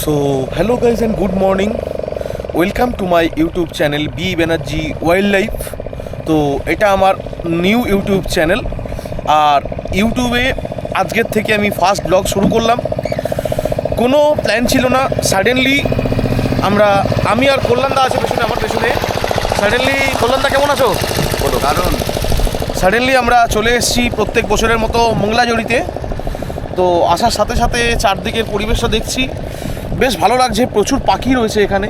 So hello guys and good morning, welcome to my YouTube channel B Banerjee wildlife. তো এটা আমার new YouTube channel, আর ইউটিউবে আজকের থেকে আমি ফার্স্ট ব্লগ শুরু করলাম। কোনো প্ল্যান ছিল না, সাডেনলি আমি আর কল্যাণদা আছে পেছনে, আমার পেছনে। সাডেনলি কল্যাণদা কেমন আছো? বলো। কারণ সাডেনলি আমরা চলে এসেছি প্রত্যেক বছরের মতো মংলাজড়িতে। তো আসার সাথে সাথে চারদিকের পরিবেশটা দেখছি, বেশ ভালো লাগছে। প্রচুর পাখি রয়েছে এখানে,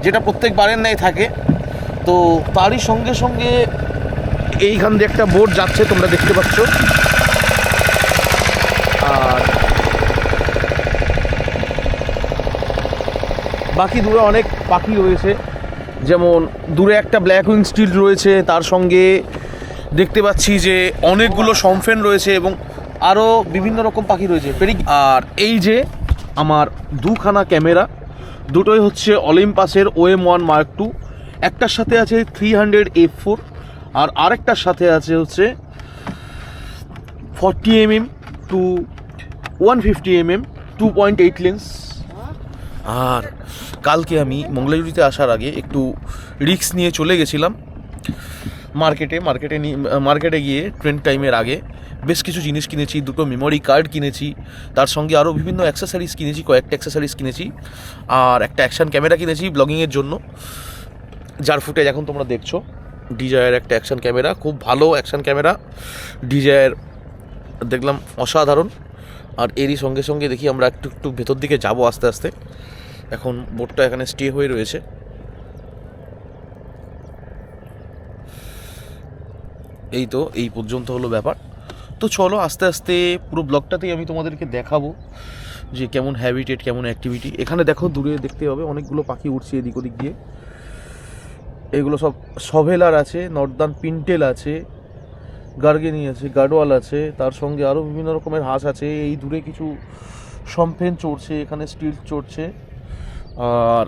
যেটা প্রত্যেকবারের ন্যায় থাকে। তো তারই সঙ্গে সঙ্গে এইখান দিয়ে একটা বোট যাচ্ছে, তোমরা দেখতে পাচ্ছ। আর বাকি দূরে অনেক পাখি রয়েছে, যেমন দূরে একটা ব্ল্যাক উইং স্টিল রয়েছে, তার সঙ্গে দেখতে পাচ্ছি যে অনেকগুলো সম্ফেন রয়েছে এবং আরও বিভিন্ন রকম পাখি রয়েছে। আর এই যে আমার দুখানা ক্যামেরা, দুটোই হচ্ছে অলিম্পাসের OM1 Mark II। একটার সাথে আছে 300 f4 আর আরেকটার সাথে আছে হচ্ছে 40mm টু 150mm 2.8 লেন্স। আর কালকে আমি মংলাজুড়িতে আসার আগে একটু রিস্ক নিয়ে চলে গেছিলাম মার্কেটে গিয়ে ট্রেন টাইমের আগে বেশ কিছু জিনিস কিনেছি। দুটো মেমোরি কার্ড কিনেছি, তার সঙ্গে আরও বিভিন্ন অ্যাক্সেসরিজ কিনেছি, কয়েকটা অ্যাক্সেসরিজ কিনেছি। আর একটা অ্যাকশান ক্যামেরা কিনেছি ব্লগিংয়ের জন্য, যার ফুটেজ এখন তোমরা দেখছো। ডিজায়ার একটা অ্যাকশান ক্যামেরা, খুব ভালো অ্যাকশান ক্যামেরা ডিজায়ার, দেখলাম অসাধারণ। আর এরই সঙ্গে সঙ্গে দেখি আমরা একটু ভেতর দিকে যাব আস্তে আস্তে। এখন বোটটা এখানে স্টে হয়ে রয়েছে। এই তো এই পর্যন্ত হলো ব্যাপার। তো চলো আস্তে আস্তে পুরো ব্লগটাতেই আমি তোমাদেরকে দেখাবো যে কেমন হ্যাবিটেট, কেমন অ্যাক্টিভিটি। এখানে দেখো, দূরে দেখতে হবে অনেকগুলো পাখি উড়ছে এদিক ওদিক দিয়ে। এগুলো সব সভেলার আছে, নর্দার্ন পিন্টেল আছে, গার্গেনি আছে, গার্ডওয়াল আছে, তার সঙ্গে আরও বিভিন্ন রকমের হাঁস আছে। এই দূরে কিছু সম্পেন চড়ছে, এখানে স্টিল চড়ছে। আর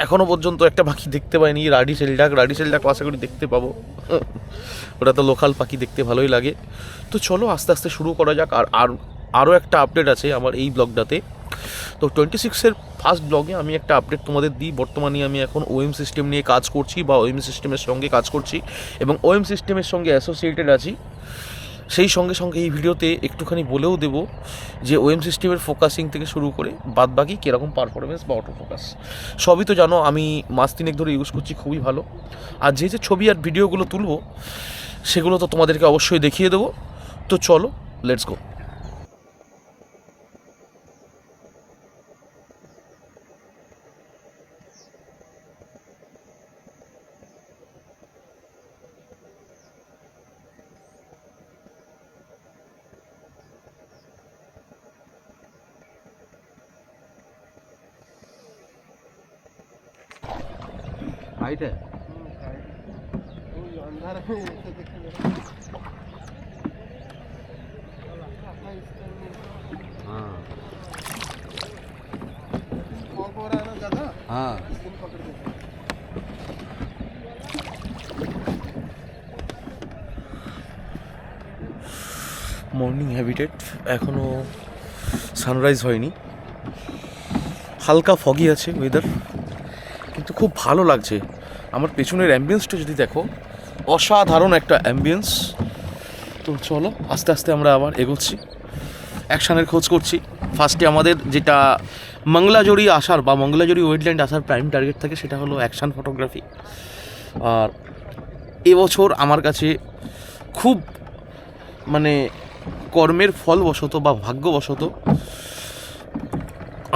এখনও পর্যন্ত একটা পাখি দেখতে পাইনি, রাডি সেলডাক আশা করি দেখতে পাবো। ওটা তো লোকাল পাখি, দেখতে ভালোই লাগে। তো চলো আস্তে আস্তে শুরু করা যাক। আর আরও একটা আপডেট আছে আমার এই ব্লগটাতে। তো 26-এর ফার্স্ট ব্লগে আমি একটা আপডেট তোমাদের দিই। বর্তমানে আমি এখন OM সিস্টেম নিয়ে কাজ করছি, বা OM সিস্টেমের সঙ্গে কাজ করছি এবং OM সিস্টেমের সঙ্গে অ্যাসোসিয়েটেড আছি। সেই সঙ্গে সঙ্গে এই ভিডিওতে একটুখানি বলেও দেবো যে OM সিস্টেমের ফোকাসিং থেকে শুরু করে বাদবাকি কীরকম পারফরমেন্স বা অটো ফোকাস সবই তো জানো। আমি মাস 3 ধরে ইউজ করছি, খুবই ভালো। আর যে ছবি আর ভিডিওগুলো তুলবো সেগুলো তো তোমাদেরকে অবশ্যই দেখিয়ে দেবো। তো চলো, লেটস গো। हाइट है। हाँ हाँ মর্নিং হ্যাবিটেট, এখনও সানরাইজ হয়নি, হালকা ফগি আছে ওয়েদার, কিন্তু খুব ভালো লাগছে। আমার পেছনের অ্যাম্বিয়েন্সটা যদি দেখো, অসাধারণ একটা অ্যাম্বিয়েন্স। তো চলো আস্তে আস্তে আমরা আবার এগোচ্ছি, অ্যাকশানের খোঁজ করছি। ফার্স্টে আমাদের যেটা মংলাজড়ি আসার বা মংলাজড়ি ওয়েটল্যান্ড আসার প্রাইম টার্গেট থাকে, সেটা হলো অ্যাকশান ফটোগ্রাফি। আর এবছর আমার কাছে খুব মানে কর্মের ফলবশত বা ভাগ্যবশত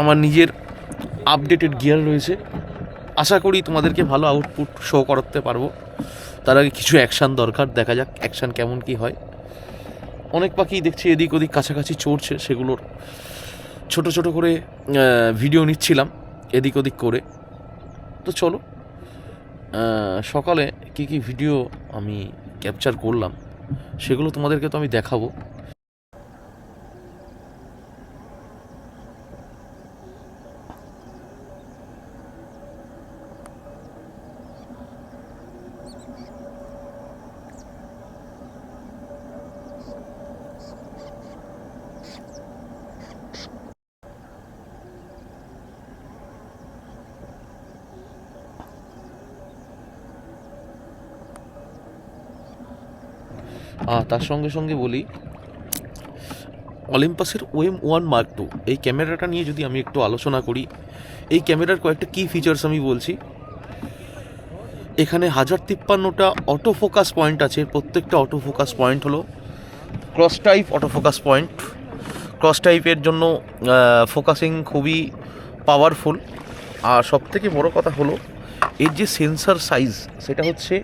আমার নিজের আপডেটেড গিয়ার রয়েছে। আশা করি তোমাদেরকে ভালো আউটপুট শো করাতে পারবো। তার আগে কিছু অ্যাকশান দরকার, দেখা যাক অ্যাকশান কেমন কি হয়। অনেক পাখি দেখছি এদিক ওদিক কাছাকাছি চড়ছে, সেগুলোর ছোট ছোট করে ভিডিও নিচ্ছিলাম এদিক ওদিক করে। তো চলো, সকালে কী ভিডিও আমি ক্যাপচার করলাম সেগুলো তোমাদেরকে তো আমি দেখাবো। তার সঙ্গে সঙ্গে বলি অলিম্পাসের OM1 Mark II এই ক্যামেরাটা নিয়ে যদি আমি একটু আলোচনা করি, এই ক্যামেরার কয়েকটা কি ফিচার্স আমি বলছি। এখানে 1053টা অটো ফোকাস পয়েন্ট আছে, প্রত্যেকটা অটো ফোকাস পয়েন্ট হলো cross type auto focus point. Cross টাইপের জন্য ফোকাসিং খুবই পাওয়ারফুল। আর সবথেকে বড় কথা হলো এর যে সেন্সার সাইজ, সেটা হচ্ছে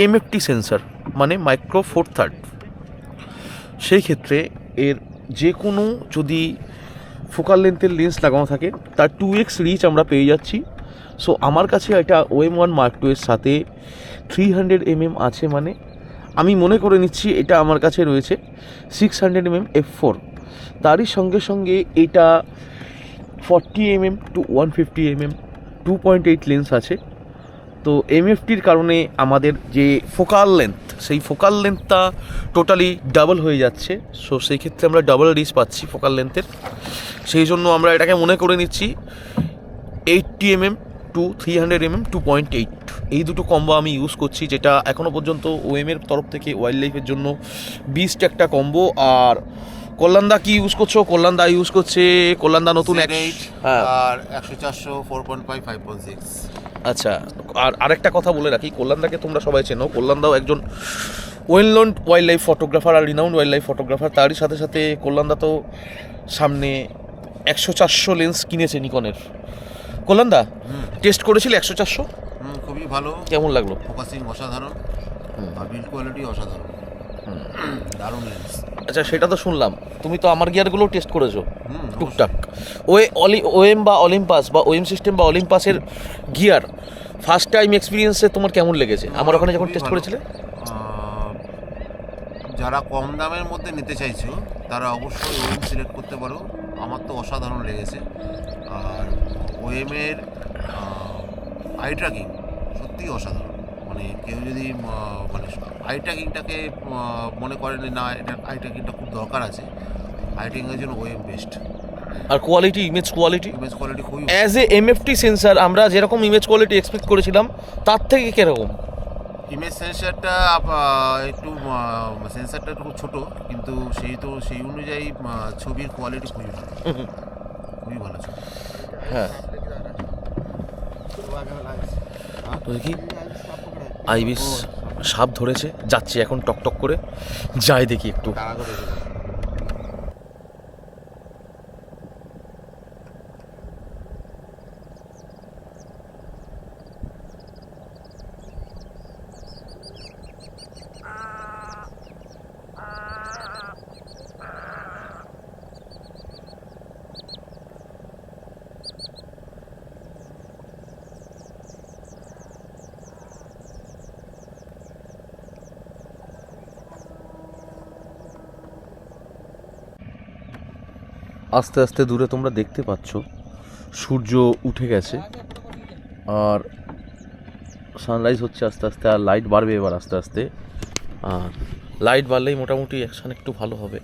MFT সেন্সার, মানে মাইক্রো ফোর থার্ড। সেই ক্ষেত্রে এর যে কোনো যদি ফোকাল লেন্থের লেন্স লাগানো থাকে তার 2x রিচ আমরা পেয়ে যাচ্ছি। সো আমার কাছে এটা OM1 Mark II এর সাথে 300 mm আছে, মানে আমি মনে করে নিচ্ছি এটা আমার কাছে রয়েছে 600 mm f4। তারই সঙ্গে সঙ্গে এটা 40 mm to 150 mm 2.8 লেন্স আছে। তো MFTর কারণে আমাদের যে ফোকাল লেন্থ, সেই ফোকাল লেন্থটা টোটালি ডাবল হয়ে যাচ্ছে। সো সেই ক্ষেত্রে আমরা ডাবল রিচ পাচ্ছি ফোকাল লেন্থের। সেই জন্য আমরা এটাকে মনে করে নিচ্ছি 80 mm to 300 mm 2.8, এই দুটো কম্বো আমি ইউজ করছি, যেটা এখনও পর্যন্ত OM-এর তরফ থেকে ওয়াইল্ড লাইফের জন্য বেস্ট একটা কম্বো। আর কল্যাণদা কি ইউজ করছো? কল্যাণদা ইউজ করছে নতুন হ্যাঁ। আর 100-400 4.5 5.6। আচ্ছা, আর আরেকটা কথা বলে রাখি, কল্যাণদাকে তোমরা সবাই চেনো। কল্যাণদাও একজন well known wildlife photographer আর রিনাউন্ড ওয়াইল্ড লাইফ ফটোগ্রাফার। তারই সাথে সাথে কল্যাণদা তো সামনে 100-400 লেন্স কিনেছে নিকনের। কল্যাণদা টেস্ট করেছিল 100-400, খুবই ভালো। কেমন লাগলো? ফোকাসিং অসাধারণ, আর বিল্ড কোয়ালিটি অসাধারণ, দারুণ লেন্স। আচ্ছা, সেটা তো শুনলাম, তুমি তো আমার গিয়ারগুলো টেস্ট করেছো টুকটাক। OM বা অলিম্পাস বা OM সিস্টেম বা অলিম্পাসের গিয়ার ফার্স্ট টাইম এক্সপিরিয়েন্সে তোমার কেমন লেগেছে আমার ওখানে যখন টেস্ট করেছিলে? যারা কম দামের মধ্যে নিতে চাইছো তারা অবশ্যই OM সিলেক্ট করতে পারো। আমার তো অসাধারণ লেগেছে। আর OM-এর আই ট্র্যাকিং সত্যিই অসাধারণ। মানে কেউ যদি মানে আই ট্র্যাকিংটাকে মনে করেন না, এটা আই ট্র্যাকিংটা খুব দরকার আছে, আই ট্র্যাকিংয়ের জন্য OM বেস্ট। আর কোয়ালিটি, ইমেজ কোয়ালিটি খুবই অ্যাজ এ MFT সেন্সার আমরা যেরকম ইমেজ কোয়ালিটি এক্সপেক্ট করেছিলাম তার থেকে কিরকম? ইমেজ সেন্সারটা একটু ছোটো, কিন্তু সেই অনুযায়ী ছবির কোয়ালিটি খুবই ভালো, খুবই ভালো ছবি। হ্যাঁ, তো দেখি আইবিস সাপ ধরেছে, যাচ্ছে এখন টকটক করে, যাই দেখি একটু। আস্তে আস্তে দূরে তোমরা দেখতে পাচ্ছ সূর্য উঠে গেছে আর সানরাইজ হচ্ছে আস্তে আস্তে, আর লাইট বাড়বে এবার আস্তে আস্তে। আর লাইট বাড়লেই মোটামুটি অ্যাকশান একটু ভালো হবে।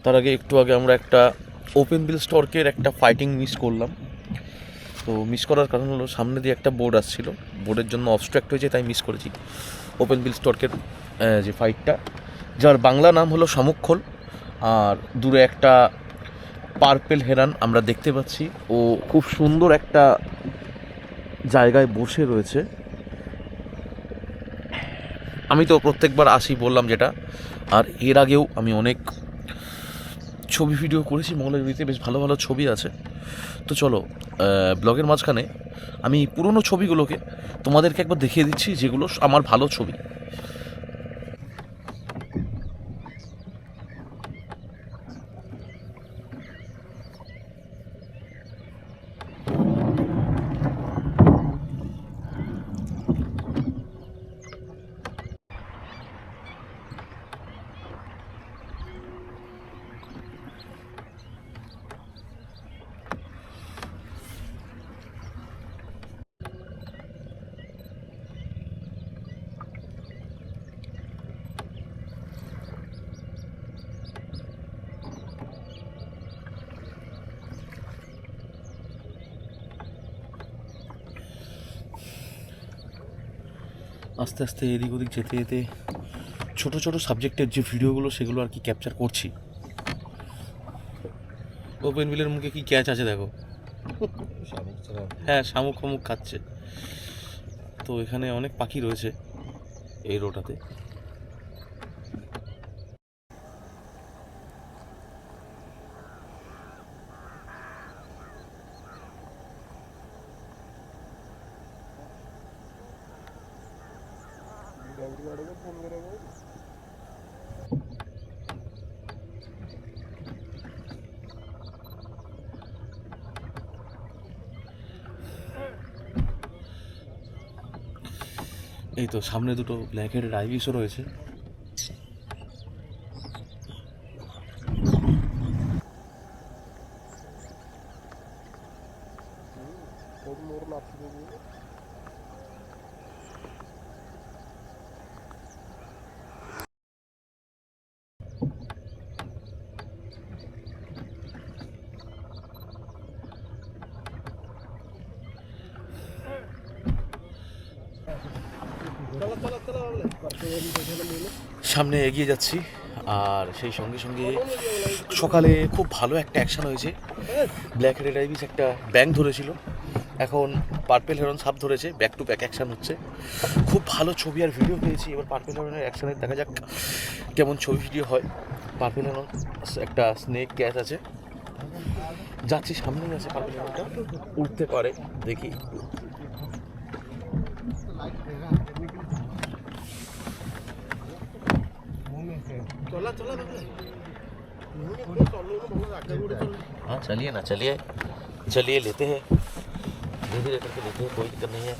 তার আগে একটু আগে আমরা একটা ওপেন বিল স্টর্কের একটা ফাইটিং মিস করলাম। তো মিস করার কারণ হলো সামনে দিয়ে একটা বোর্ড আসছিল, বোর্ডের জন্য অবস্ট্রাক্ট হয়েছে, তাই মিস করেছি ওপেন বিল স্টর্কের যে ফাইটটা, যার বাংলা নাম হলো শামুকখোল। আর দূরে একটা পার্পেল হেরান আমরা দেখতে পাচ্ছি, ও খুব সুন্দর একটা জায়গায় বসে রয়েছে। আমি তো প্রত্যেকবার আসি বললাম যেটা, আর এর আগেও আমি অনেক ছবি ভিডিও করেছি মৌলভীতে, বেশ ভালো ভালো ছবি আছে। তো চলো ব্লগের মাঝখানে আমি পুরনো ছবিগুলোকে তোমাদেরকে একবার দেখিয়ে দিচ্ছি, যেগুলো আমার ভালো ছবি। আস্তে আস্তে এদিক ওদিক যেতে যেতে ছোট ছোট সাবজেক্টের যে ভিডিওগুলো সেগুলো আর কি ক্যাপচার করছি। ওপেন বিলের মুখে কি ক্যাচ আছে দেখো, হ্যাঁ শামুক ফামুক খাচ্ছে। তো এখানে অনেক পাখি রয়েছে এই রোটাতে। এই তো সামনে দুটো ব্ল্যাক হেডেড আইবিসও রয়েছে। সামনে এগিয়ে যাচ্ছি, আর সেই সঙ্গে সঙ্গে সকালে খুব ভালো একটা অ্যাকশন হয়েছে। ব্ল্যাক হেডেড আইবিস একটা ব্যাং ধরেছিল, এখন পার্পেল হেরন সাপ ধরেছে, ব্যাক টু ব্যাক অ্যাকশন হচ্ছে। খুব ভালো ছবি আর ভিডিও পেয়েছি। এবার পার্পেল হেরনের অ্যাকশনের দেখা যাক কেমন ছবি ভিডিও হয়। পার্পেল হেরন একটা স্নেক ক্যাচ আছে, যাচ্ছি সামনেই আছে পার্পেল হেরনটা, উঠতে পারে দেখি। हाँ चलिए ना, चलिए चलिए लेते हैं, धीरे धीरे करके लेते हैं, कोई दिक्कत नहीं है।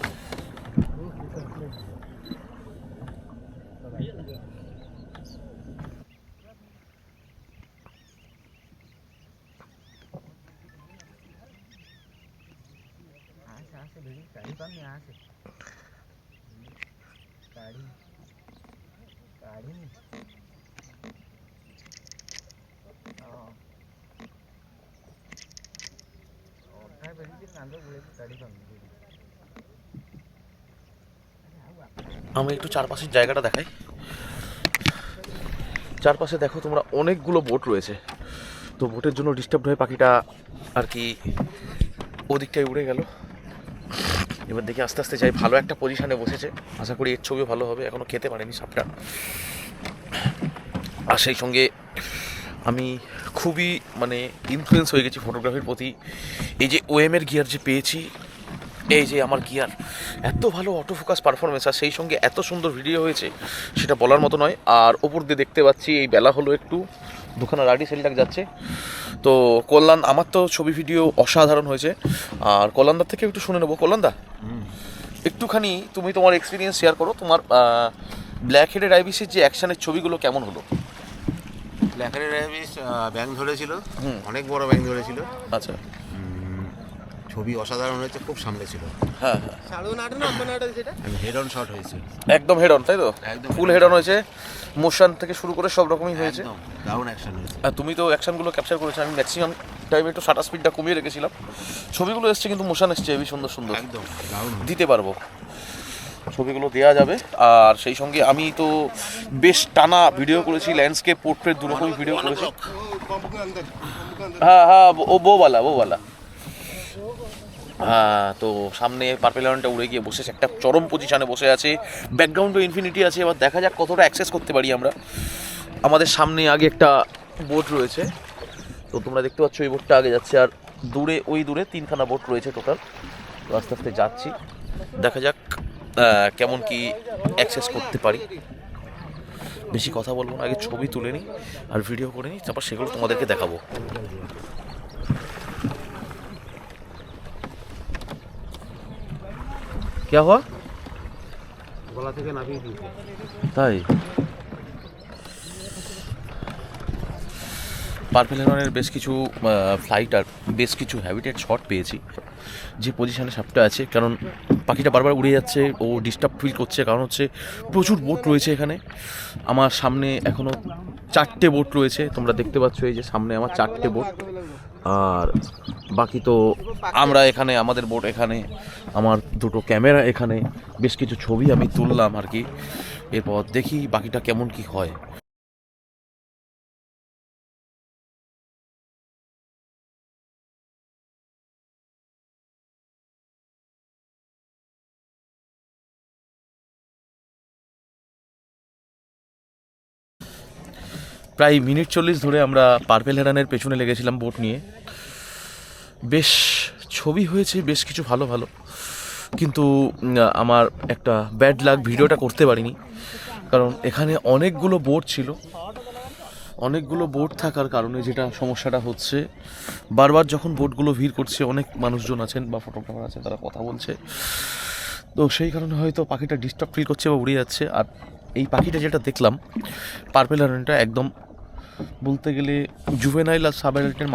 আমি একটু চারপাশের জায়গাটা দেখাই। চারপাশে দেখো তোমরা অনেকগুলো বোট রয়েছে। তো বোটের জন্য ডিস্টার্ব হয়ে পাখিটা আর কি ওদিকটায় উড়ে গেল। এবার দেখি আস্তে আস্তে যাই, ভালো একটা পজিশনে বসেছে, আশা করি এর ছবিও ভালো হবে। এখনও খেতে পারেনি সাপটা। আর সেই সঙ্গে আমি খুবই মানে ইনফ্লুয়েন্স হয়ে গেছি ফটোগ্রাফির প্রতি। এই যে ওএমের গিয়ার যে পেয়েছি, এই যে আমার গিয়ার, এত ভালো অটো ফোকাস পারফরমেন্স, আর সেই সঙ্গে এত সুন্দর ভিডিও হয়েছে সেটা বলার মতো নয়। আর ওপর দিয়ে দেখতে পাচ্ছি এই বেলা হলো একটু, দুখানা রাডি সেলটাক যাচ্ছে। তো কল্যাণ, আমার তো ছবি ভিডিও অসাধারণ হয়েছে, আর কল্যাণদার থেকে একটু শুনে নেবো। কল্যাণদা, একটুখানি তুমি তোমার এক্সপিরিয়েন্স শেয়ার করো। তোমার ব্ল্যাক হেডেড আইবিসির যে অ্যাকশনের ছবিগুলো কেমন হলো? ব্ল্যাক হেডেড আইবিস ব্যাং ধরেছিল, অনেক বড় ব্যাং ধরেছিল। আচ্ছা, ছবি অসাধারণ হয়েছে, খুব সামনে ছিল। হ্যাঁ হ্যাঁ, হেড অন শট হয়েছে, একদম হেড অন, তাই তো? একদম ফুল হেড অন হয়েছে, মোশন থেকে শুরু করে সব রকমই হয়েছে। একদম দারুণ অ্যাকশন হয়েছে। আর তুমি তো অ্যাকশনগুলো ক্যাপচার করেছো। আমি ম্যাক্সিমাম টাইমে একটু শাটার স্পিডটা কমিয়ে রেখেছিলাম। ছবিগুলো এসছে কিন্তু মোশন এসছে হেবি সুন্দর সুন্দর, একদম দারুণ দিতে পারবো, ছবিগুলো দেওয়া যাবে। আর সেই সঙ্গে আমি তো বেশ টানা ভিডিও করেছি, ল্যান্ডস্কেপ, পোর্ট্রেট, দু রকমই ভিডিও করেছি। হ্যাঁ হ্যাঁ, ও বউবালা। হ্যাঁ, তো সামনে পার্পেল হেরনটা উড়ে গিয়ে বসেছে, একটা চরম পজিশনে বসে আছে, ব্যাকগ্রাউন্ডে ইনফিনিটি আছে। এবার দেখা যাক কতটা অ্যাক্সেস করতে পারি আমরা। আমাদের সামনে আগে একটা বোট রয়েছে, তো তোমরা দেখতে পাচ্ছ এই বোটটা আগে যাচ্ছে, আর দূরে ওই দূরে 3খানা বোট রয়েছে টোটাল। তো আস্তে আস্তে যাচ্ছি, দেখা যাক কেমন কি অ্যাক্সেস করতে পারি। বেশি কথা বলবো না, আগে ছবি তুলে নিই আর ভিডিও করে নিই, তারপর সেগুলো তোমাদেরকে দেখাবো। क्या हुआ? গলা থেকে নামিয়ে দিয়েছে। তাই পার্পেল হেরনের বেশ কিছু ফ্লাইট আর বেশ কিছু হ্যাবিটেট শট পেয়েছি যে পজিশনে সাপটা আছে। কারণ পাখিটা বারবার উড়ে যাচ্ছে, ও ডিস্টার্ব ফিল করছে, কারণ হচ্ছে প্রচুর বোট রয়েছে এখানে। আমার সামনে এখনও 4টে বোট রয়েছে, তোমরা দেখতে পাচ্ছ এই যে সামনে আমার 4টে বোট। আর বাকি তো আমরা এখানে আমাদের বোট এখানে, আমার দুটো ক্যামেরা এখানে, বেশ কিছু ছবি আমি তুললাম আর কি। এরপর দেখি বাকিটা কেমন কি হয়। প্রায় মিনিট 40 ধরে আমরা পার্পেল হেরানের পেছনে লেগেছিলাম বোট নিয়ে। বেশ ছবি হয়েছে বেশ কিছু ভালো ভালো, কিন্তু আমার একটা ব্যাড লাক, ভিডিওটা করতে পারিনি। কারণ এখানে অনেকগুলো বোট ছিল, অনেকগুলো বোট থাকার কারণে যেটা সমস্যাটা হচ্ছে, বারবার যখন বোটগুলো ভিড় করছে অনেক মানুষজন আছেন বা ফটোগ্রাফার আছে, তারা কথা বলছে, তো সেই কারণে হয়তো পাখিটা ডিস্টার্ব ফিল করছে বা উড়ে যাচ্ছে। আর এই পাখিটা যেটা দেখলাম পার্পেল হেরনটা, একদম বলতে গেলে জুভেনাইল আর সাব অ্যাডাল্টের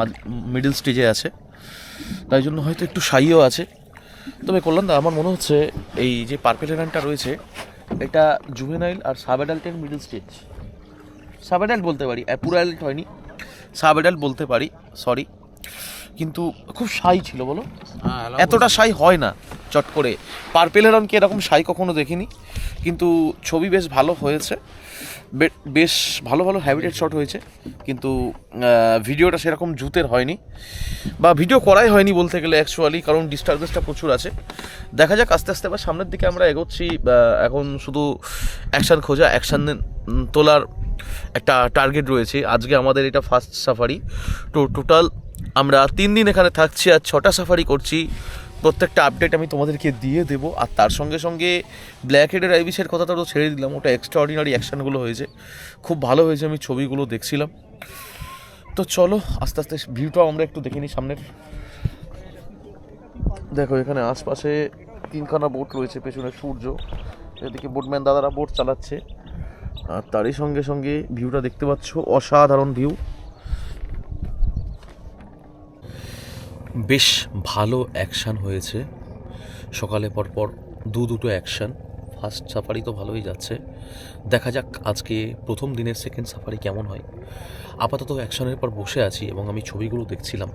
মিডল স্টেজে আছে, তাই জন্য হয়তো একটু শাইও আছে। তবে কল্যাণদা, আমার মনে হচ্ছে এই যে পার্পেল হেরনটা রয়েছে এটা জুভেনাইল আর সাব অ্যাডাল্টের মিডল স্টেজ, সাব অ্যাডাল্ট বলতে পারি, পুরো অ্যাডাল্ট হয়নি, সাব অ্যাডাল্ট বলতে পারি, সরি। কিন্তু খুব শাই ছিল বলো, এতটা শাই হয় না চট করে। পার্পেল হেরনকে এরকম শাই কখনো দেখিনি, কিন্তু ছবি বেশ ভালো হয়েছে, বেশ ভালো ভালো হ্যাবিটেট শট হয়েছে, কিন্তু ভিডিওটা সেরকম জুতের হয়নি, বা ভিডিও করাই হয়নি বলতে গেলে অ্যাকচুয়ালি, কারণ ডিস্টার্বেন্সটা প্রচুর আছে। দেখা যাক আস্তে আস্তে আবার সামনের দিকে আমরা এগোচ্ছি। এখন শুধু অ্যাকশান খোঁজা, অ্যাকশান তোলার একটা টার্গেট রয়েছে। আজকে আমাদের এটা ফার্স্ট সাফারি, তো টোটাল আমরা 3 দিন এখানে থাকছি আর 6টা সাফারি করছি। প্রত্যেকটা আপডেট আমি তোমাদেরকে দিয়ে দেবো। আর তার সঙ্গে সঙ্গে ব্ল্যাক হেডের আইবিসের কথাটা তো ছেড়ে দিলাম, ওটা এক্সট্রা অর্ডিনারি অ্যাকশানগুলো হয়েছে, খুব ভালো হয়েছে, আমি ছবিগুলো দেখছিলাম। তো চলো আস্তে আস্তে ভিউটাও আমরা একটু দেখে নিই সামনের। দেখো এখানে আশপাশে 3খানা বোট রয়েছে, পেছনে সূর্য, এদিকে বোটম্যান দাদারা বোট চালাচ্ছে, আর তারই সঙ্গে সঙ্গে ভিউটা দেখতে পাচ্ছ, অসাধারণ ভিউ। বেশ ভালো অ্যাকশান হয়েছে সকালে পরপর দুটো অ্যাকশান। ফার্স্ট সাফারি তো ভালোই যাচ্ছে, দেখা যাক আজকে প্রথম দিনের সেকেন্ড সাফারি কেমন হয়। আপাতত অ্যাকশানের পর বসে আছি এবং আমি ছবিগুলো দেখছিলাম।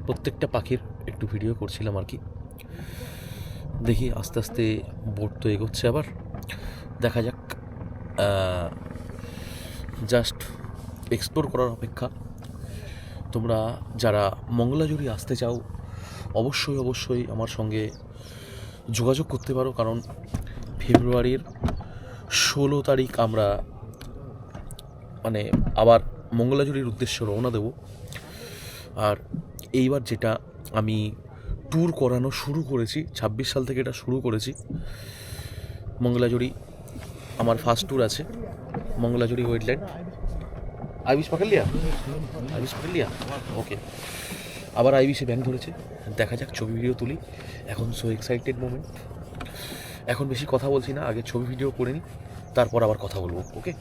প্রত্যেকটা পাখির একটু ভিডিও করছিলাম আর কি। দেখি আস্তে আস্তে বোট তো এগোচ্ছে, আবার দেখা যাক, জাস্ট এক্সপ্লোর করার অপেক্ষা। তোমরা যারা মঙ্গলাজুড়ি আসতে চাও অবশ্যই অবশ্যই আমার সঙ্গে যোগাযোগ করতে পারো, কারণ ফেব্রুয়ারির 16 তারিখ আমরা মানে আবার মঙ্গলাজুড়ির উদ্দেশ্যে রওনা দেব। আর এইবার যেটা আমি ট্যুর করানো শুরু করেছি, 26 সাল থেকে এটা শুরু করেছি। মঙ্গলাজুড়ি আমার ফার্স্ট ট্যুর আছে, মঙ্গলাজুড়ি ওয়েটল্যান্ড। আইবিস পাকাল লিয়া ওকে, আবার আইবিসে ব্যাংক ধরেছে, দেখা যাক ছবি ভিডিও তুলি। এখন সো এক্সাইটেড মোমেন্ট, এখন বেশি কথা বলছি না, আগে ছবি ভিডিও করে নিই, তারপর আবার কথা বলবো। ওকে,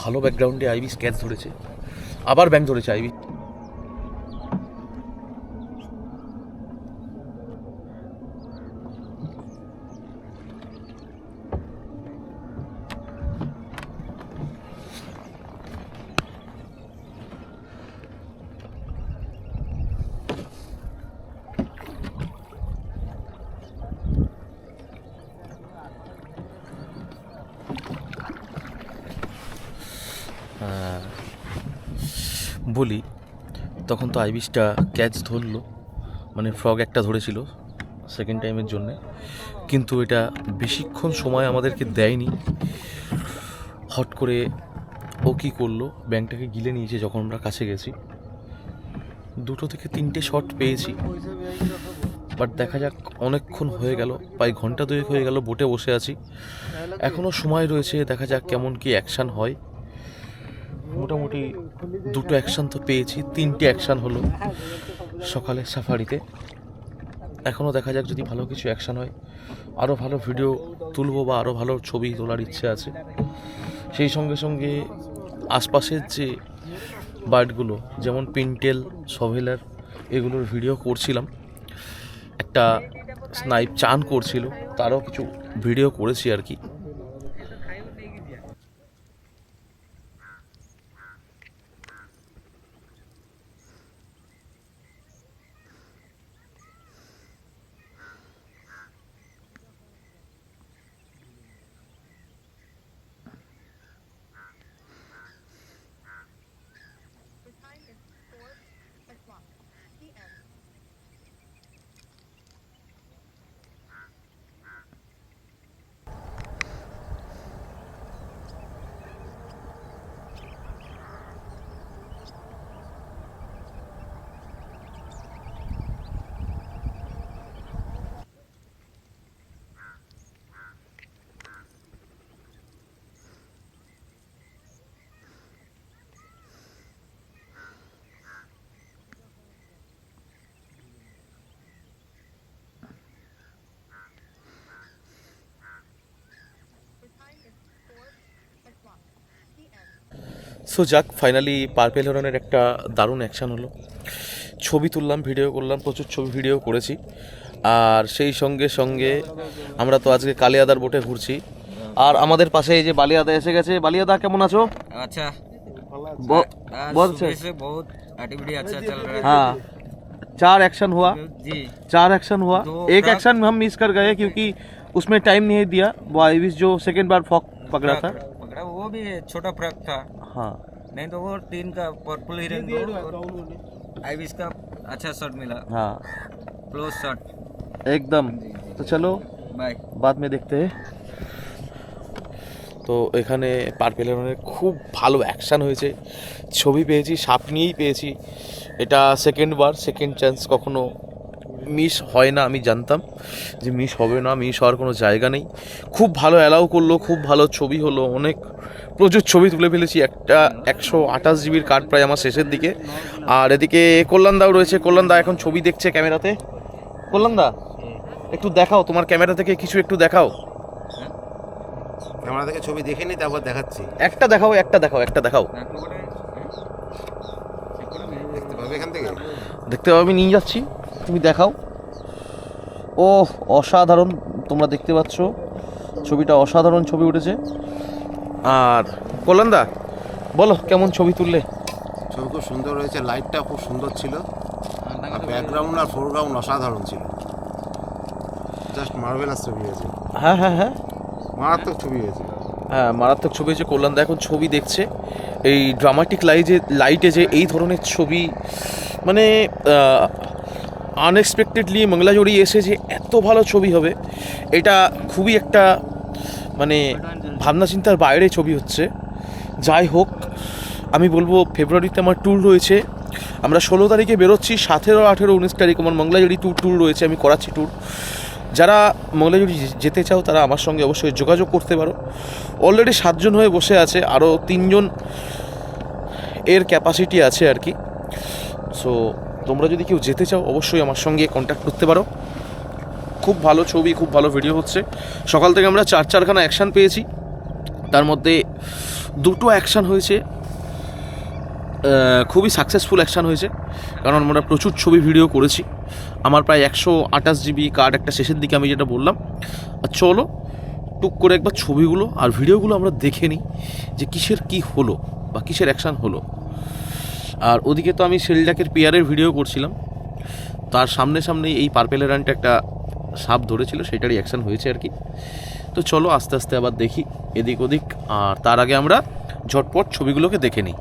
ভালো ব্যাকগ্রাউন্ডে আইবিস ক্যাচ ধরেছে, আবার ব্যাংক ধরেছে আইবি। বলি তখন তো আইবিসটা ক্যাচ ধরলো, মানে ফ্রগ একটা ধরেছিল সেকেন্ড টাইমের জন্যে, কিন্তু এটা বেশিক্ষণ সময় আমাদেরকে দেয়নি। হট করে ও কী করলো, ব্যাংকটাকে গিলে নিয়েছে। যখন আমরা কাছে গেছি 2 থেকে 3টে শট পেয়েছি, বাট দেখা যাক, অনেকক্ষণ হয়ে গেল, প্রায় ঘন্টা 2 হয়ে গেল বোটে বসে আছি, এখনও সময় রয়েছে। দেখা যাক কেমন কি অ্যাকশান হয়। মোটামুটি 2টো অ্যাকশান তো পেয়েছি, 3টে অ্যাকশান হলো সকালে সাফারিতে। এখনও দেখা যাক, যদি ভালো কিছু অ্যাকশান হয় আরও ভালো ভিডিও তুলবো বা আরও ভালো ছবি তোলার ইচ্ছে আছে। সেই সঙ্গে সঙ্গে আশপাশের যে বার্ডগুলো, যেমন পিনটেল, সভেলার, এগুলোর ভিডিও করছিলাম। একটা স্নাইপ চান করছিল, তারও কিছু ভিডিও করেছি আর কি। সো যাক, ফাইনালি পার্পেল হরনের একটা দারুণ অ্যাকশান হলো। ছবি তুললাম, ভিডিও করলাম, প্রচুর ছবি ভিডিও করেছি। আর সেই সঙ্গে সঙ্গে আমরা তো আজকে কালিয়াদার বোটে ঘুরছি। আর আমাদের পাশে এই যে বালিয়াদা এসে গেছে। বালিয়াদা, কেমন আছো? अच्छा बहुत सुबह से बहुत एक्टिविटी अच्छा चल रहा है। हाँ, 4 एक्शन हुआ। जी 4 एक्शन हुआ। दो एक फ्रॉग- एक्शन हम मिस कर गए क्योंकि उसमें टाइम नहीं दिया। वो आईविस जो सेकेंड बार फॉक पकड़ा था। पकड़ा, वो भी छोटा फ्रॉक था, हाँ, नहीं तो वो 3 का पर्पल हिरन आईविस का अच्छा शॉट मिला, हाँ, क्लोज शॉट। एकदम। तो चलो बाय। बाद में देखते हैं। তো এখানে পার্পেল হেরনের খুব ভালো অ্যাকশান হয়েছে, ছবি পেয়েছি, সাপ নিয়েই পেয়েছি। এটা সেকেন্ড চান্স, কখনো মিস হয় না। আমি জানতাম যে মিস হবে না, মিস হওয়ার কোনো জায়গা নেই। খুব ভালো অ্যালাউ করলো, খুব ভালো ছবি হলো, অনেক প্রচুর ছবি তুলে ফেলেছি। একটা 128 জিবির কার্ড প্রায় আমার শেষের দিকে। আর এদিকে কল্যাণদাও রয়েছে। কল্যাণদা এখন ছবি দেখছে ক্যামেরাতে। কল্যাণদা, একটু দেখাও, তোমার ক্যামেরা থেকে কিছু একটু দেখাও। ক্যামেরা থেকে ছবি দেখে নি, তারপর দেখাচ্ছি। একটা দেখাও। দেখতে পাবে এখান থেকে। দেখতে পাবে, নিয়ে যাচ্ছি, তুমি দেখাও। ও অসাধারণ, তোমরা দেখতে পাচ্ছ ছবিটা, অসাধারণ ছবি উঠেছে। আর কল্যাণদা বলো, কেমন ছবি তুললে? ছবি খুব সুন্দর হয়েছে, লাইটটা খুব সুন্দর ছিল, আর ব্যাকগ্রাউন্ড আর ফোরগ্রাউন্ড অসাধারণ ছিল। জাস্ট মার্ভেলাস ছবি হয়েছে, হ্যাঁ হ্যাঁ হ্যাঁ মারাত্মক ছবি হয়েছে। হ্যাঁ, মারাত্মক ছবি হয়েছে। কল্যাণদা এখন ছবি দেখছে। এই ড্রামাটিক লাইটে যে এই ধরনের ছবি, মানে আনএক্সপেক্টেডলি মঙ্গলাজোড়ি এসে যে এত ভালো ছবি হবে, এটা খুবই একটা মানে ভাবনা চিন্তার বাইরে ছবি হচ্ছে। যাই হোক, আমি বলবো ফেব্রুয়ারিতে আমার ট্যুর রয়েছে। আমরা 16 তারিখে বেরোচ্ছি, 17, 18, 19 তারিখ আমার মঙ্গলাজোড়ি ট্যুর রয়েছে। আমি করাচ্ছি ট্যুর। যারা মঙ্গলাজোড়ি যেতে চাও তারা আমার সঙ্গে অবশ্যই যোগাযোগ করতে পারো। অলরেডি 7 জন হয়ে বসে আছে, আরও 3 জন এর ক্যাপাসিটি আছে আর কি। সো তোমরা যদি কেউ যেতে চাও অবশ্যই আমার সঙ্গে কন্ট্যাক্ট করতে পারো। খুব ভালো ছবি, খুব ভালো ভিডিও হচ্ছে। সকাল থেকে আমরা 4খানা অ্যাকশান পেয়েছি, তার মধ্যে 2টো অ্যাকশান হয়েছে খুবই সাকসেসফুল অ্যাকশান হয়েছে, কারণ আমরা প্রচুর ছবি ভিডিও করেছি। আমার প্রায় 128 জিবি কার্ড একটা শেষের দিকে আমি যেটা বললাম। আর চলো টুক করে একবার ছবিগুলো আর ভিডিওগুলো আমরা দেখে নিই যে কিসের কি হলো বা কিসের অ্যাকশান হলো। আর ওদিকে তো আমি শেলডাকের পেয়ারের ভিডিও করছিলাম, তার সামনে সামনে এই পার্পেলের রানটা একটা সাপ ধরেছিল, সেটারই অ্যাকশান হয়েছে আর কি। তো চলো আস্তে আস্তে আবার দেখি এদিক ওদিক, আর তার আগে আমরা ঝটপট ছবিগুলোকে দেখে নিই।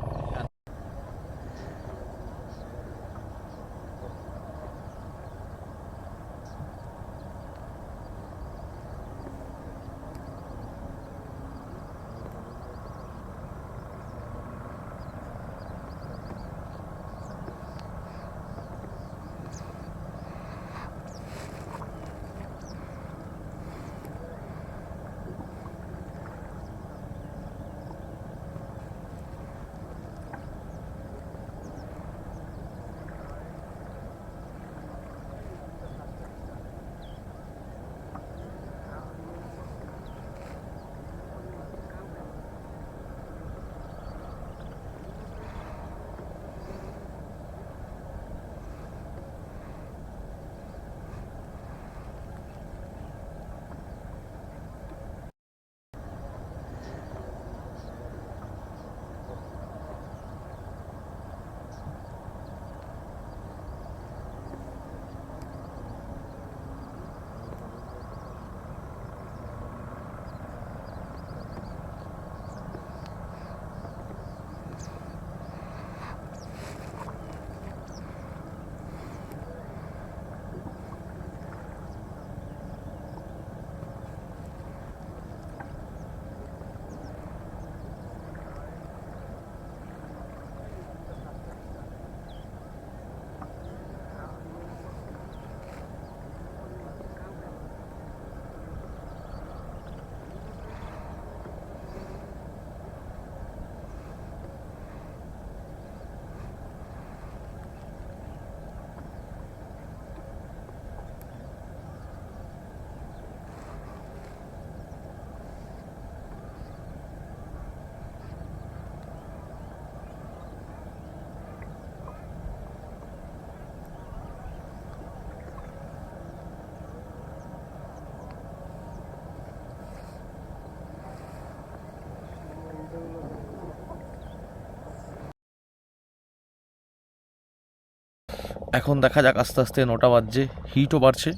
এখন দেখা যাক, আস্তে আস্তে 9টা বাজছে, হিটও বাড়ছে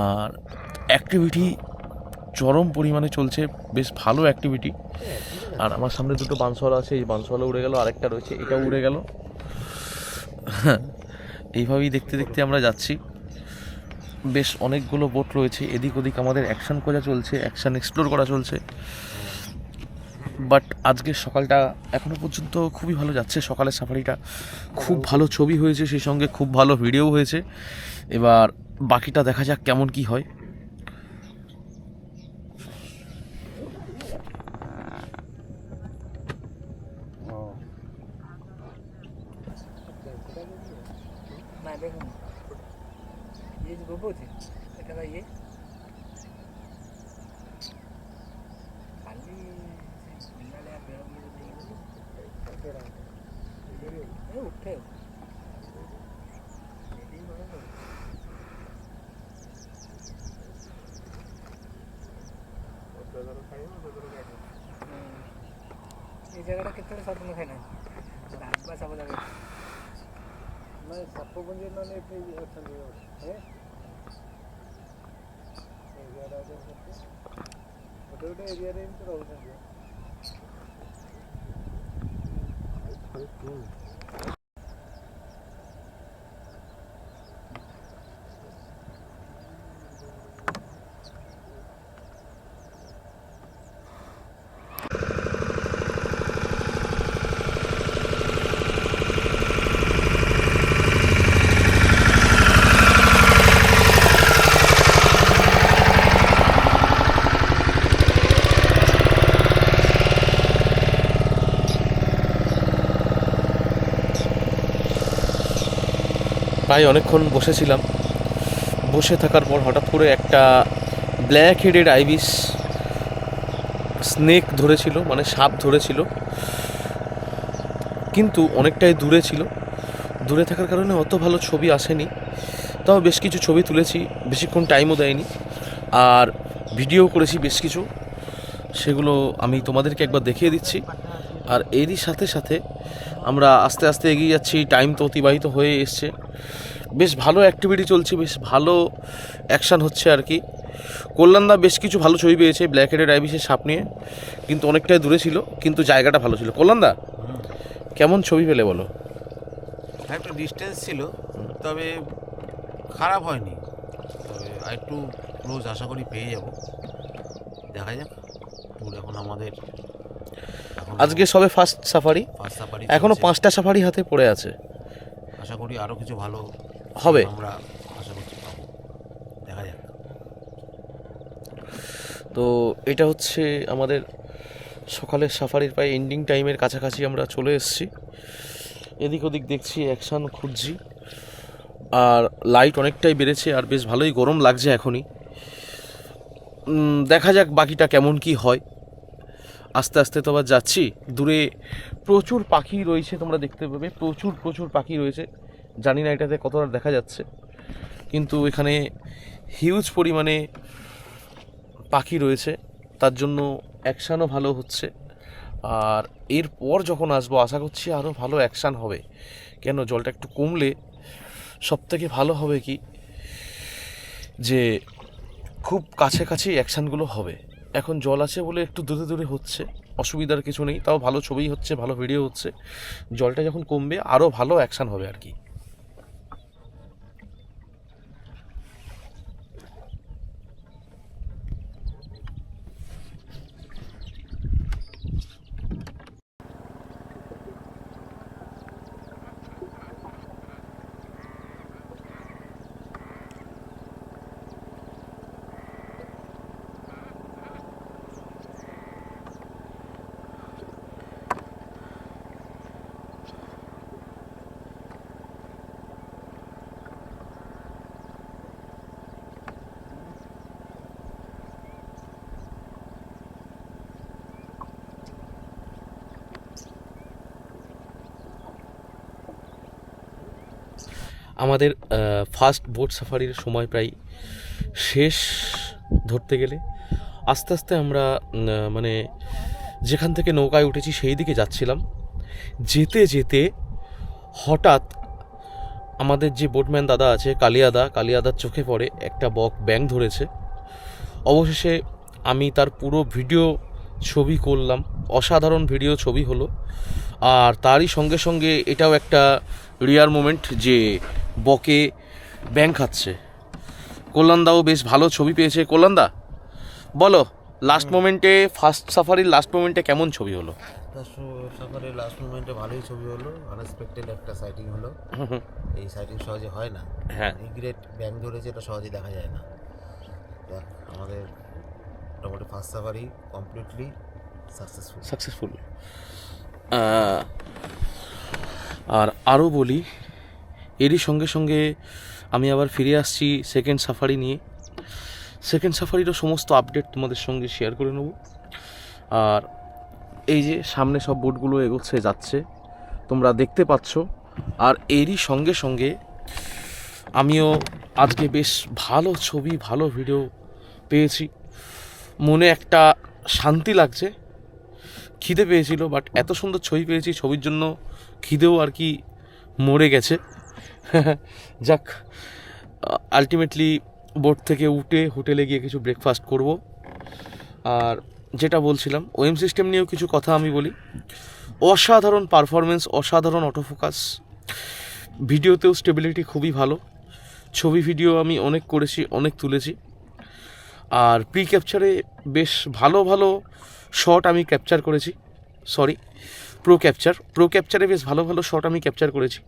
আর অ্যাক্টিভিটি চরম পরিমাণে চলছে, বেশ ভালো অ্যাক্টিভিটি। আর আমার সামনে দুটো বাঁশওয়ালা আছে, এই বাঁশওয়ালা উড়ে গেল, আরেকটা রয়েছে এটাও উড়ে গেল। এইভাবেই দেখতে দেখতে আমরা যাচ্ছি। বেশ অনেকগুলো বোট রয়েছে, এদিক ওদিক আমাদের অ্যাকশান খোঁজা চলছে, অ্যাকশান এক্সপ্লোর করা চলছে। বাট আজকের সকালটা এখনও পর্যন্ত খুবই ভালো যাচ্ছে। সকালের সাফারিটা খুব ভালো ছবি হয়েছে, সেই সঙ্গে খুব ভালো ভিডিও হয়েছে। এবার বাকিটা দেখা যাক কেমন কি হয়। এই জায়গাটা কেତେବେଳେ ସପନ ଖାଇନା ରାସ୍ତା ସବୁ ଜାଗା ନାଇଁ ସାପପୁଞ୍ଜି ନହେଲେ ଏଠି ଅଛନ୍ତି ଏରିଆଟା ଗୋଟେ ଗୋଟେ ଏରିଆରେ ଏମିତି ରହୁଛନ୍ତି। প্রায় অনেকক্ষণ বসেছিলাম, বসে থাকার পর হঠাৎ করে একটা ব্ল্যাক হেডেড আইবিস স্নেক ধরেছিল, মানে সাপ ধরেছিল। কিন্তু অনেকটাই দূরে ছিল, দূরে থাকার কারণে অত ভালো ছবি আসেনি। তাও বেশ কিছু ছবি তুলেছি, বেশিক্ষণ টাইমও দেয়নি, আর ভিডিও করেছি বেশ কিছু, সেগুলো আমি তোমাদেরকে একবার দেখিয়ে দিচ্ছি। আর এরই সাথে সাথে আমরা আস্তে আস্তে এগিয়ে যাচ্ছি, টাইম তো অতিবাহিত হয়ে এসছে, বেশ ভালো অ্যাক্টিভিটি চলছে, বেশ ভালো অ্যাকশান হচ্ছে আর কি। কল্যাণদা বেশ কিছু ভালো ছবি পেয়েছে ব্ল্যাক হেডেড আইবিসের সাপ নিয়ে, কিন্তু অনেকটাই দূরে ছিল, কিন্তু জায়গাটা ভালো ছিল। কল্যাণদা কেমন ছবি পেলে বলো? একটা ডিস্টেন্স ছিল, তবে খারাপ হয়নি, তবে আরেকটু ক্লোজ আশা করি পেয়ে যাব, দেখা যাক। ট্যুর এখন আমাদের আজকে সবে ফার্স্ট সাফারি, ফার্স্ট সাফারি, এখনও 5টা সাফারি হাতে পড়ে আছে, আশা করি আরও কিছু ভালো হবে। আমরা আশা করছি পাবো, দেখা যাক। তো এটা হচ্ছে আমাদের সকালের সাফারির প্রায় এন্ডিং টাইমের কাছাকাছি আমরা চলে এসেছি। এদিক ওদিক দেখছি, অ্যাকশান খুঁজছি, আর লাইট অনেকটাই বেড়েছে, আর বেশ ভালোই গরম লাগছে এখনই। দেখা যাক বাকিটা কেমন কি হয়। আস্তে আস্তে তো আবার যাচ্ছি, দূরে প্রচুর পাখি রয়েছে, তোমরা দেখতে পাবে প্রচুর প্রচুর পাখি রয়েছে। জানি না এটাতে কতটা দেখা যাচ্ছে, কিন্তু এখানে হিউজ পরিমাণে পাখি রয়েছে, তার জন্য অ্যাকশানও ভালো হচ্ছে। আর এরপর যখন আসবো আশা করছি আরও ভালো অ্যাকশান হবে, কেন জলটা একটু কমলে সবথেকে ভালো হবে কি যে খুব কাছাকাছি অ্যাকশানগুলো হবে। এখন জল আছে বলে একটু দূরে দূরে হচ্ছে, অসুবিধার কিছু নেই, তাও ভালো ছবি হচ্ছে, ভালো ভিডিও হচ্ছে। জলটা যখন কমবে আরও ভালো অ্যাকশান হবে আর কি। আমাদের ফার্স্ট বোট সাফারির সময় প্রায় শেষ ধরতে গেলে। আস্তে আস্তে আমরা মানে যেখান থেকে নৌকায় উঠেছি সেই দিকে যাচ্ছিলাম, যেতে যেতে হঠাৎ আমাদের যে বোটম্যান দাদা আছে কালিয়াদার চোখে পড়ে একটা ব্যাঙ ধরেছে। অবশেষে আমি তার পুরো ভিডিও ছবি করলাম, অসাধারণ ভিডিও ছবি হলো। আর তারই সঙ্গে সঙ্গে এটাও একটা রিয়ার মোমেন্ট যে বকে ব্যাঙ খাচ্ছে। কল্যাণদাও বেশ ভালো ছবি পেয়েছে। কল্যাণদা বলো, লাস্ট মোমেন্টে ফার্স্ট সাফারির লাস্ট মোমেন্টে কেমন ছবি হলো? সাফারের লাস্ট মোমেন্টে ভালোই ছবি হলো, আনএক্সপেক্টেড একটা সাইটিং হলো। এই সাইটিং সহজে হয় না, হ্যাঁ, এই গ্রেট ব্যাং ধরেছে, এটা সহজে দেখা যায় না। দেখ, আমাদের মোটামুটি ফার্স্ট সাফারি কমপ্লিটলি সাকসেসফুল। আর আরও বলি, এরই সঙ্গে সঙ্গে আমি আবার ফিরে আসছি সেকেন্ড সাফারি নিয়ে। সেকেন্ড সাফারিরও সমস্ত আপডেট তোমাদের সঙ্গে শেয়ার করে নেব। আর এই যে সামনে সব বোটগুলো এগোচ্ছে যাচ্ছে, তোমরা দেখতে পাচ্ছ। আর এরই সঙ্গে সঙ্গে আমিও আজকে বেশ ভালো ছবি ভালো ভিডিও পেয়েছি, মনে একটা শান্তি লাগছে। খিদে পেয়েছিল, বাট এত সুন্দর ছবি পেয়েছি, ছবির জন্য খিদেও আর কি মরে গেছে। যাক, আলটিমেটলি বোট থেকে উঠে হোটেলে গিয়ে কিছু ব্রেকফাস্ট করব। আর যেটা বলছিলাম, ওএম সিস্টেম নিয়েও কিছু কথা আমি বলি। অসাধারণ পারফরমেন্স, অসাধারণ অটোফোকাস, ভিডিওতেও স্টেবিলিটি খুবই ভালো। ছবি ভিডিও আমি অনেক করেছি, অনেক তুলেছি। আর প্রি ক্যাপচারে বেশ ভালো ভালো শট আমি ক্যাপচার করেছি, প্রো ক্যাপচারে বেশ ভালো ভালো শট আমি ক্যাপচার করেছি।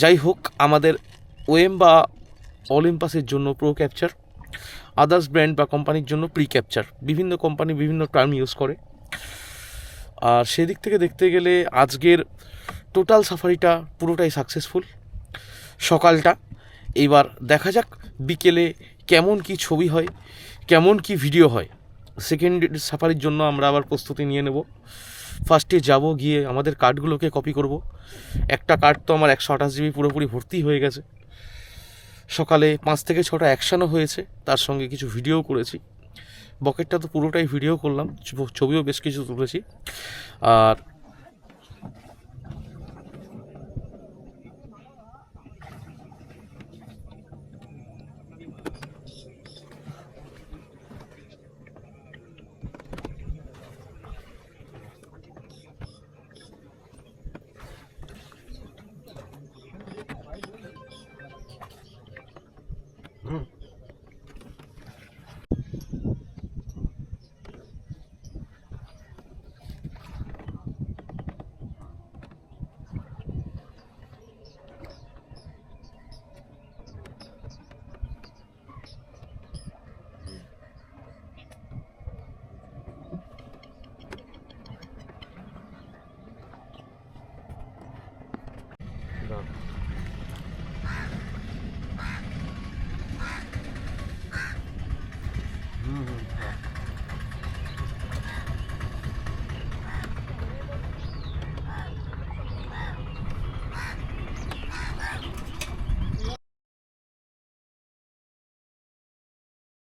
যাই হোক, আমাদের ওএম বা অলিম্পাসের জন্য প্রো ক্যাপচার, আদার্স ব্র্যান্ড বা কোম্পানির জন্য প্রি ক্যাপচার, বিভিন্ন কোম্পানি বিভিন্ন টার্ম ইউজ করে। আর সেদিক থেকে দেখতে গেলে আজকের টোটাল সাফারিটা পুরোটাই সাকসেসফুল। সকালটা এইবার দেখা যাক বিকেলে কেমন কি ছবি হয়, কেমন কি ভিডিও হয়। সেকেন্ড সাফারির জন্য আমরা আবার প্রস্তুতি নিয়ে নেব। ফার্স্টে যাব, গিয়ে আমাদের কার্ডগুলোকে কপি করব। একটা কার্ড তো আমার 128 জিবি পুরোপুরি ভর্তি হয়ে গেছে। সকালে 5 থেকে 6টা অ্যাকশানও হয়েছে, তার সঙ্গে কিছু ভিডিও করেছি। বকেটটা তো পুরোটাই ভিডিও করলাম, ছবিও বেশ কিছু তুলেছি। আর দাও।